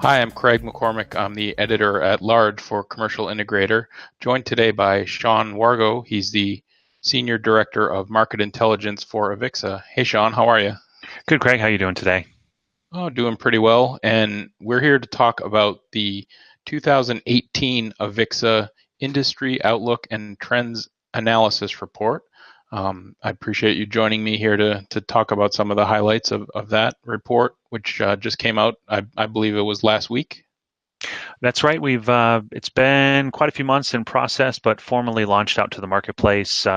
Hi, I'm Craig McCormick. I'm the editor at large for Commercial Integrator, joined today by Sean Wargo. He's the Senior Director of Market Intelligence for AVIXA. Hey, Sean, how are you? Good, Craig. How are you doing today? Oh, doing pretty well. And we're here to talk about the 2018 AVIXA Industry Outlook and Trends Analysis Report. I appreciate you joining me here to talk about some of the highlights of that report, which just came out, I believe it was last week. That's right. We've it's been quite a few months in process, but formally launched out to the marketplace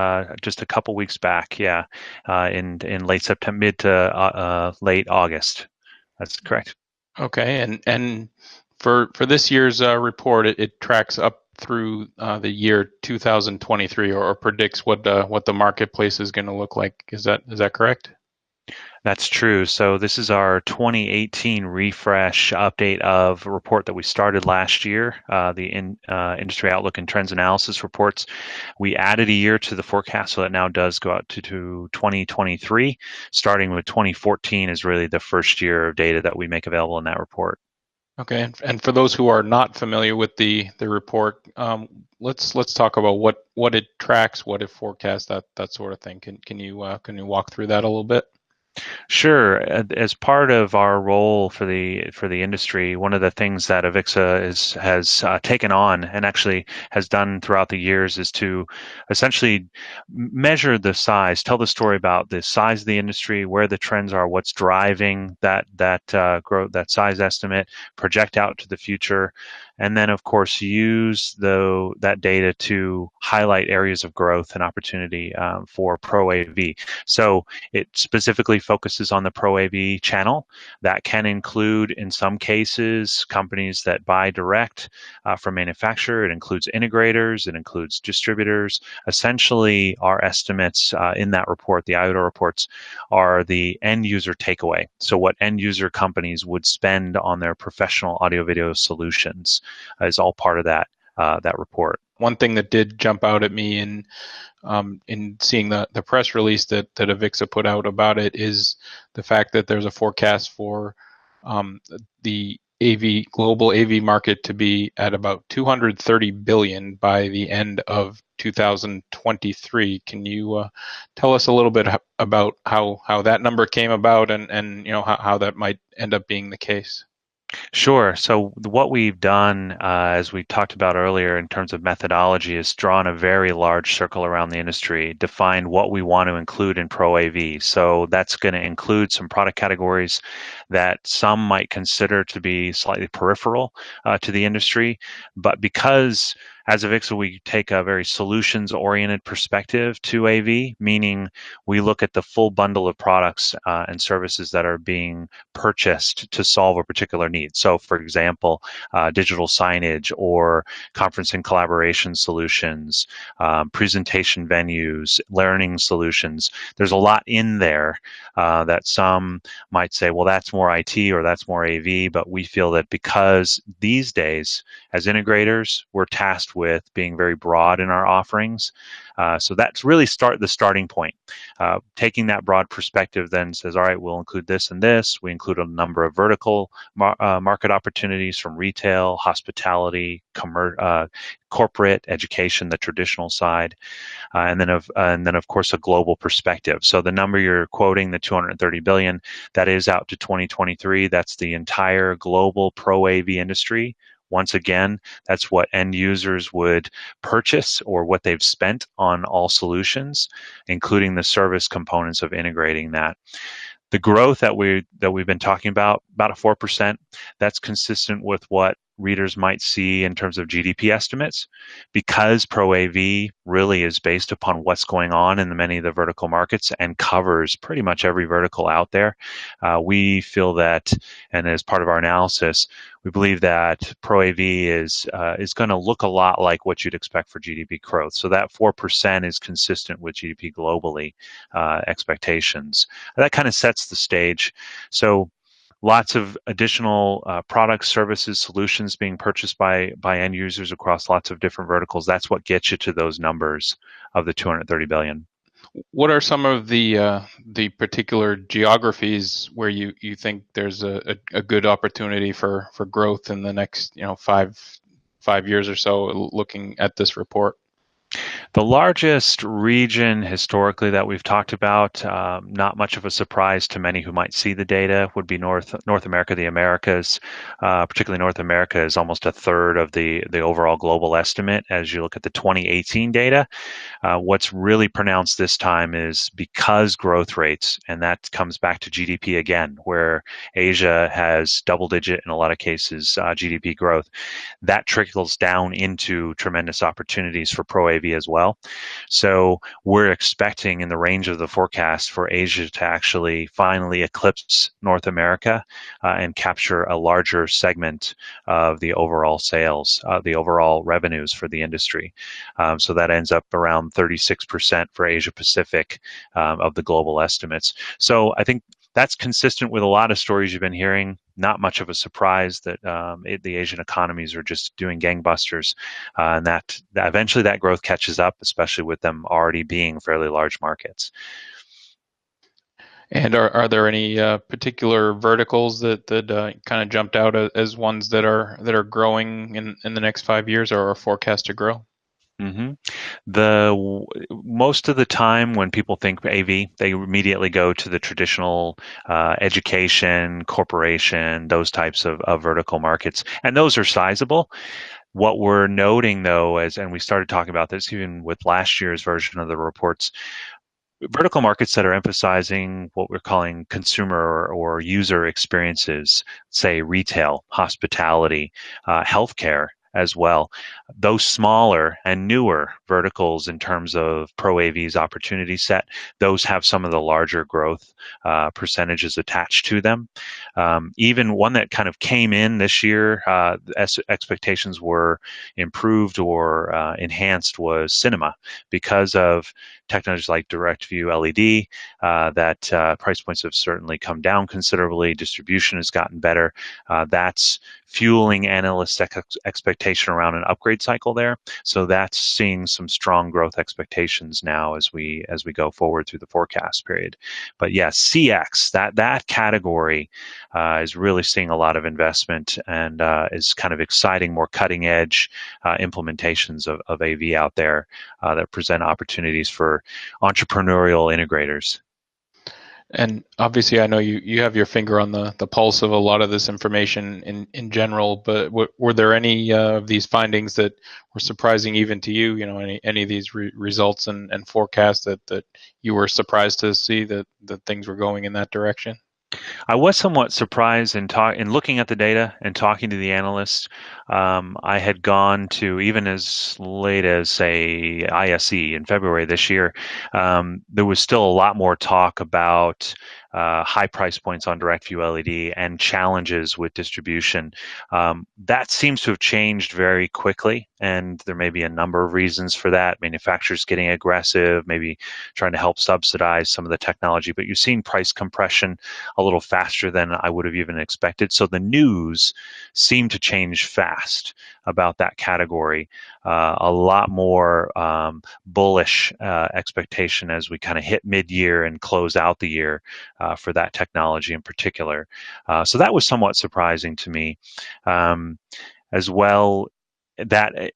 just a couple weeks back. Yeah, in late September, mid to late August. That's correct. Okay, and for this year's report, it tracks up through the year 2023, or predicts what the marketplace is going to look like. Is that correct? That's true. So this is our 2018 refresh update of a report that we started last year, the Industry Outlook and Trends Analysis reports. We added a year to the forecast, so that now does go out to 2023. Starting with 2014 is really the first year of data that we make available in that report. Okay, and for those who are not familiar with the report, let's talk about what it tracks, what it forecasts, that sort of thing. Can you walk through that a little bit? Sure. As part of our role for the industry, one of the things that AVIXA has taken on and actually has done throughout the years is to essentially measure the size, tell the story about the size of the industry, where the trends are, what's driving that growth, that size estimate, project out to the future, and then of course use that data to highlight areas of growth and opportunity for Pro AV. So it specifically focuses on the Pro AV channel. That can include, in some cases, companies that buy direct from manufacturer. It includes integrators. It includes distributors. Essentially, our estimates in that report, the IOTA reports, are the end user takeaway. So what end user companies would spend on their professional audio video solutions is all part of that report. One thing that did jump out at me in seeing the press release that AVIXA put out about it is the fact that there's a forecast for the global AV market to be at about 230 billion by the end of 2023. Can you tell us a little bit about how that number came about, and how that might end up being the case? Sure. So what we've done, as we talked about earlier in terms of methodology, is drawn a very large circle around the industry, defined what we want to include in Pro AV. So that's going to include some product categories that some might consider to be slightly peripheral to the industry, but because as AVIXA, we take a very solutions-oriented perspective to AV, meaning we look at the full bundle of products and services that are being purchased to solve a particular need. So, for example, digital signage or conference and collaboration solutions, presentation venues, learning solutions. There's a lot in there that some might say, well, that's more IT or that's more AV, but we feel that because these days, as integrators, we're tasked with being very broad in our offerings. So that's really the starting point. Taking that broad perspective then says, all right, we'll include this and this. We include a number of vertical market opportunities from retail, hospitality, corporate, education, the traditional side, and then of course a global perspective. So the number you're quoting, the 230 billion, that is out to 2023. That's the entire global Pro AV industry. Once again, that's what end users would purchase or what they've spent on all solutions, including the service components of integrating that. The growth that we've been talking about a 4%, that's consistent with what readers might see in terms of GDP estimates, because Pro AV really is based upon what's going on in many of the vertical markets and covers pretty much every vertical out there. We feel that, and as part of our analysis, we believe that Pro AV is going to look a lot like what you'd expect for GDP growth. So that 4% is consistent with GDP globally expectations. That kind of sets the stage. So lots of additional products, services, solutions being purchased by end users across lots of different verticals. That's what gets you to those numbers of the 230 billion. What are some of the particular geographies where you think there's a good opportunity for growth in the next, 5 years or so, looking at this report? The largest region historically that we've talked about, not much of a surprise to many who might see the data, would be North America, the Americas. Particularly North America is almost a third of the overall global estimate. As you look at the 2018 data, what's really pronounced this time is because growth rates, and that comes back to GDP again, where Asia has double digit in a lot of cases GDP growth. That trickles down into tremendous opportunities for Pro AV as well. So we're expecting in the range of the forecast for Asia to actually finally eclipse North America and capture a larger segment of the overall sales, the overall revenues for the industry. So that ends up around 36% for Asia Pacific of the global estimates. So I think that's consistent with a lot of stories you've been hearing. Not much of a surprise that the Asian economies are just doing gangbusters, and that eventually that growth catches up, especially with them already being fairly large markets. And are there any particular verticals that kind of jumped out as ones that are growing in the next 5 years or are forecast to grow? Mm-hmm. The most of the time when people think AV, they immediately go to the traditional education, corporation, those types of vertical markets, and those are sizable. What we're noting though, and we started talking about this even with last year's version of the reports, vertical markets that are emphasizing what we're calling consumer or user experiences, say retail, hospitality, healthcare as well. Those smaller and newer verticals in terms of Pro AV's opportunity set, those have some of the larger growth percentages attached to them. Even one that kind of came in this year, expectations were improved or enhanced was cinema because of technologies like direct view LED, that price points have certainly come down considerably. Distribution has gotten better. That's fueling analysts' expectation around an upgrade cycle there. So that's seeing some strong growth expectations now as we go forward through the forecast period. But yes, CX, that category is really seeing a lot of investment and is kind of exciting, more cutting edge implementations of AV out there that present opportunities for entrepreneurial integrators. And obviously, I know you have your finger on the pulse of a lot of this information in general, but were there any of these findings that were surprising even to you? Any of these results and forecasts that you were surprised to see that things were going in that direction? I was somewhat surprised in looking at the data and talking to the analysts. I had gone to even as late as say ISE in February this year. There was still a lot more talk about high price points on direct view LED and challenges with distribution. That seems to have changed very quickly, and there may be a number of reasons for that. Manufacturers getting aggressive, maybe trying to help subsidize some of the technology, but you've seen price compression a little faster than I would have even expected. So the news seemed to change fast about that category. A lot more bullish expectation as we kind of hit mid-year and close out the year for that technology in particular. So that was somewhat surprising to me as well. That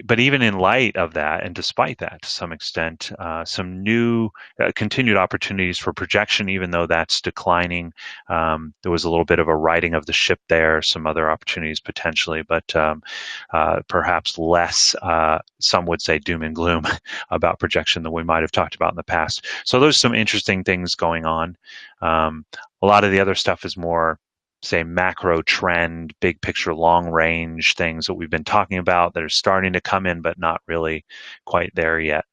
but even in light of that, and despite that, to some extent, some new continued opportunities for projection, even though that's declining. There was a little bit of a righting of the ship there, some other opportunities potentially, but perhaps less, some would say, doom and gloom about projection than we might have talked about in the past. So there's some interesting things going on. A lot of the other stuff is more, say, macro trend, big picture, long range things that we've been talking about that are starting to come in, but not really quite there yet.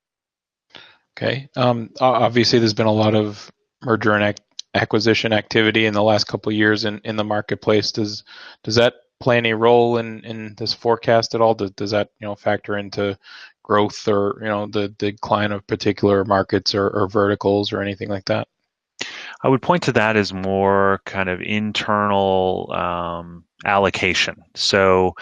Okay. Obviously, there's been a lot of merger and acquisition activity in the last couple of years in the marketplace. Does that play any role in this forecast at all? Does that factor into growth or the decline of particular markets or verticals or anything like that? I would point to that as more kind of internal allocation. So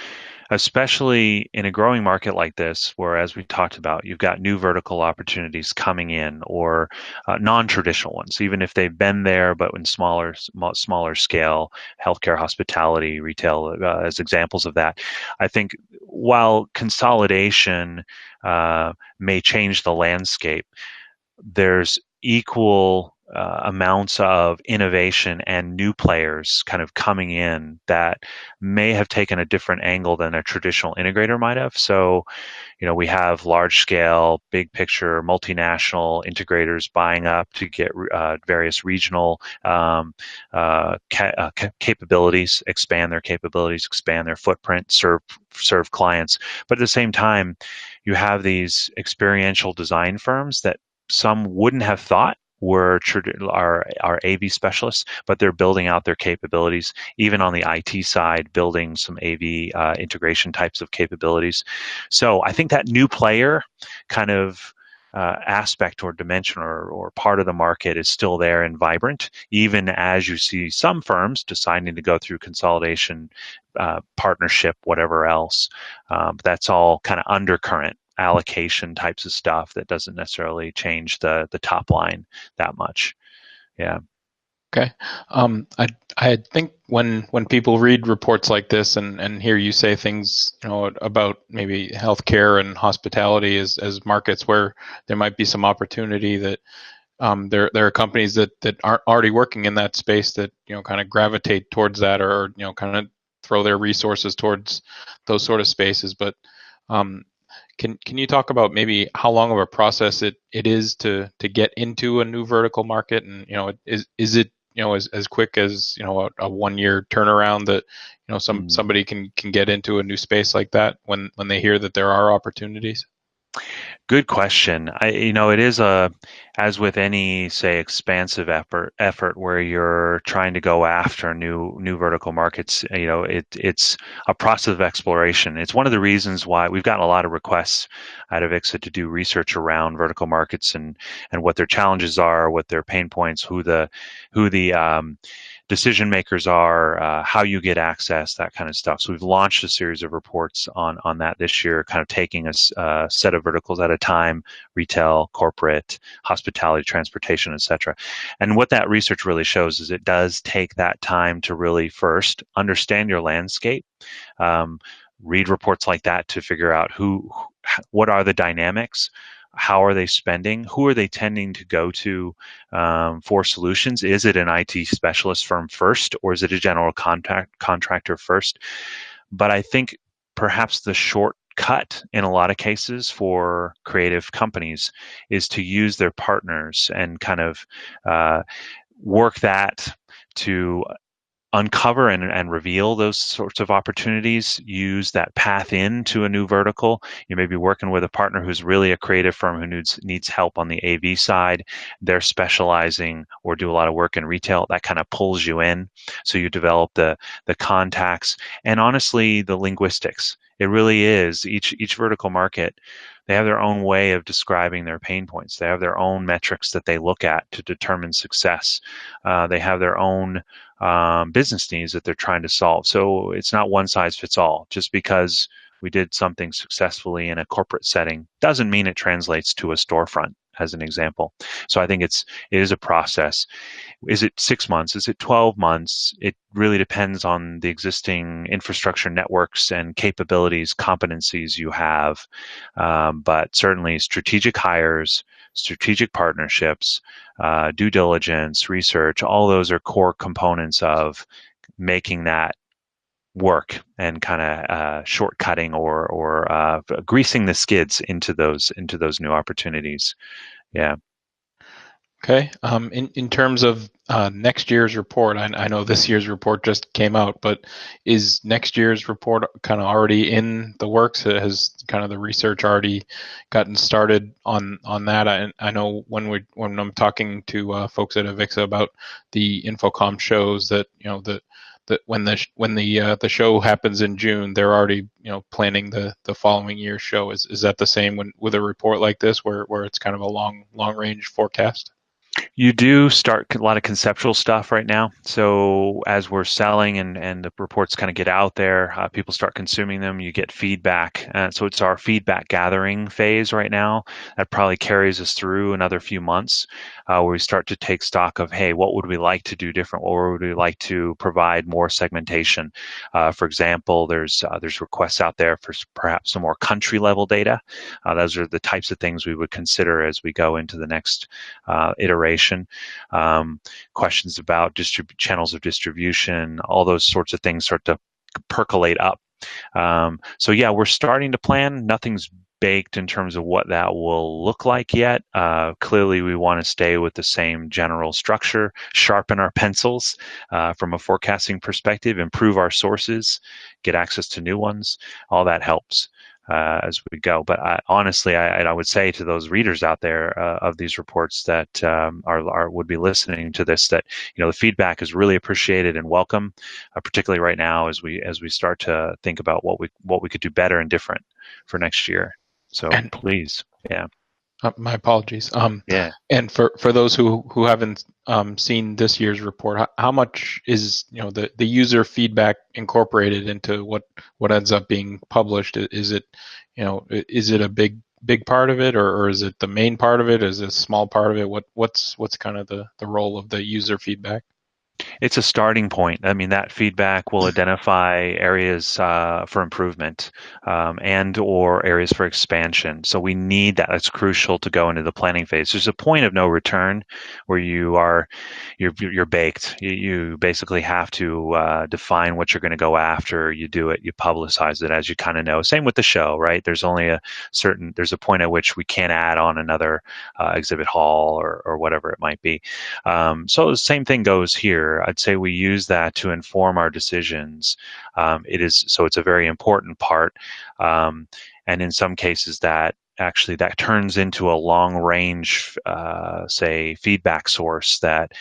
especially in a growing market like this, where, as we talked about, you've got new vertical opportunities coming in, or non-traditional ones, even if they've been there, but in smaller scale, healthcare, hospitality, retail, as examples of that. I think while consolidation may change the landscape, there's equal amounts of innovation and new players kind of coming in that may have taken a different angle than a traditional integrator might have. So, we have large scale, big picture, multinational integrators buying up to get various regional capabilities, expand their capabilities, expand their footprint, serve clients. But at the same time, you have these experiential design firms that some wouldn't have thought were our AV specialists, but they're building out their capabilities, even on the IT side, building some AV integration types of capabilities. So I think that new player kind of aspect or dimension or part of the market is still there and vibrant, even as you see some firms deciding to go through consolidation, partnership, whatever else. But that's all kind of undercurrent allocation types of stuff that doesn't necessarily change the top line that much. Yeah. Okay. I think when people read reports like this and hear you say things, about maybe healthcare and hospitality as markets where there might be some opportunity, that there are companies that aren't already working in that space that kind of gravitate towards that, or kind of throw their resources towards those sort of spaces. But um, can you talk about maybe how long of a process it is to get into a new vertical market, and is it as quick as a 1 year turnaround that somebody can get into a new space like that when they hear that there are opportunities? Good question. It is as with any, say, expansive effort where you're trying to go after new vertical markets. It's a process of exploration. It's one of the reasons why we've gotten a lot of requests out of AVIXA to do research around vertical markets and what their challenges are, what their pain points, who the decision makers are, how you get access, that kind of stuff. So we've launched a series of reports on that this year, kind of taking a set of verticals at a time: retail, corporate, hospitality, transportation, etc. And what that research really shows is it does take that time to really first understand your landscape. Read reports like that to figure out what are the dynamics, how are they spending, who are they tending to go to for solutions. Is it an IT specialist firm first, or is it a general contractor first? But I think perhaps the shortcut in a lot of cases for creative companies is to use their partners and kind of work that to uncover and reveal those sorts of opportunities, use that path into a new vertical. You may be working with a partner who's really a creative firm who needs help on the AV side. They're specializing or do a lot of work in retail. That kind of pulls you in. So you develop the contacts and honestly the linguistics. It really is each vertical market. They have their own way of describing their pain points. They have their own metrics that they look at to determine success. They have their own business needs that they're trying to solve. So it's not one size fits all. Just because we did something successfully in a corporate setting doesn't mean it translates to a storefront, as an example. So I think it is a process. Is it 6 months? Is it 12 months? It really depends on the existing infrastructure networks and capabilities, competencies you have. But certainly strategic hires, strategic partnerships, due diligence, research, all those are core components of making that work and kind of shortcutting or greasing the skids into those new opportunities. Yeah. Okay. In terms of next year's report, I know this year's report just came out, but is next year's report kind of already in the works? Has kind of the research already gotten started on that? I know when I'm talking to folks at AVIXA about the Infocom shows, that that when the show happens in June, they're already planning the following year's show. Is that the same with a report like this, where it's kind of a long range forecast? You do start a lot of conceptual stuff right now. So as we're selling and the reports kind of get out there, people start consuming them, you get feedback. So it's our feedback gathering phase right now. That probably carries us through another few months where we start to take stock of, hey, what would we like to do different? What would we like to provide more segmentation? For example, there's requests out there for perhaps some more country level data. Those are the types of things we would consider as we go into the next iteration. Questions about channels of distribution, all those sorts of things start to percolate up. So yeah, we're starting to plan. Nothing's baked in terms of what that will look like yet. Clearly, we want to stay with the same general structure, sharpen our pencils from a forecasting perspective, improve our sources, get access to new ones. All that helps. As we go. But honestly, I would say to those readers out there of these reports that would be listening to this, that the feedback is really appreciated and welcome, particularly right now as we start to think about what we could do better and different for next year. So And please, yeah. my apologies. Yeah. And for those who haven't seen this year's report, how much is the user feedback incorporated into what ends up being published? Is it is it a big part of it, or is it the main part of it? Is it a small part of it? What's kind of the role of the user feedback? It's a starting point. I mean, that feedback will identify areas for improvement and or areas for expansion. So we need that. That's crucial to go into the planning phase. There's a point of no return where you're baked. You basically have to define what you're going to go after. You do it. You publicize it, as you kind of know. Same with the show, right? There's a point at which we can't add on another exhibit hall or whatever it might be. So the same thing goes here. I'd say we use that to inform our decisions. It's a very important part. And in some cases that turns into a long range, say, feedback source that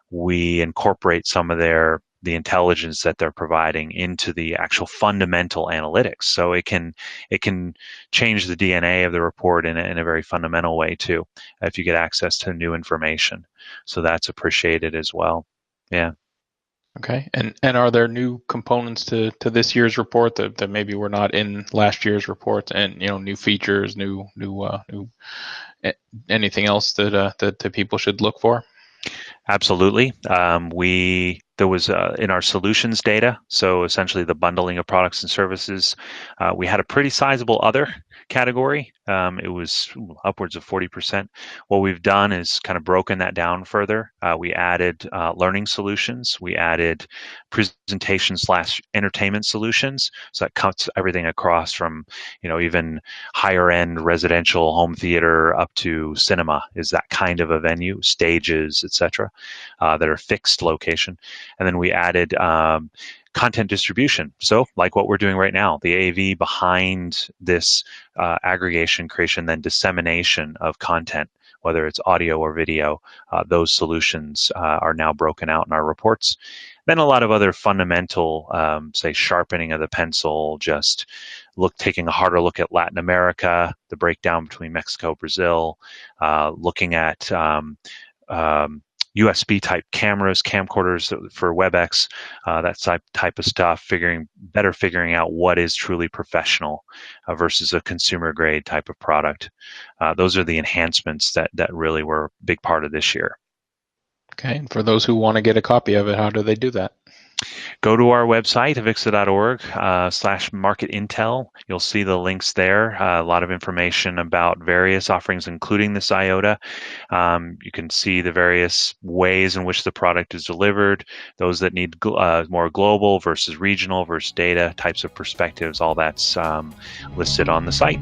we incorporate some of the intelligence that they're providing into the actual fundamental analytics. So it can change the DNA of the report in a very fundamental way too, if you get access to new information. So that's appreciated as well. Yeah. Okay. And are there new components to this year's report that maybe were not in last year's report, and new features, new anything else that people should look for? Absolutely. There was in our solutions data, so essentially the bundling of products and services, we had a pretty sizable other category. It was upwards of 40%. What we've done is kind of broken that down further. We added learning solutions. We added presentation/entertainment solutions. So that cuts everything across from, even higher end residential home theater up to cinema is that kind of a venue, stages, etc., that are fixed location. And then we added content distribution. So like what we're doing right now, the AV behind this aggregation, creation, then dissemination of content, whether it's audio or video, those solutions are now broken out in our reports. Then a lot of other fundamental, say, sharpening of the pencil, just taking a harder look at Latin America, the breakdown between Mexico, Brazil, looking at USB type cameras, camcorders for WebEx, that type of stuff, figuring out what is truly professional versus a consumer grade type of product. Those are the enhancements that really were a big part of this year. Okay. And for those who want to get a copy of it, how do they do that? Go to our website, avixa.org/market intel. You'll see the links there. A lot of information about various offerings, including this IOTA. You can see the various ways in which the product is delivered, those that need more global versus regional versus data types of perspectives. All that's listed on the site.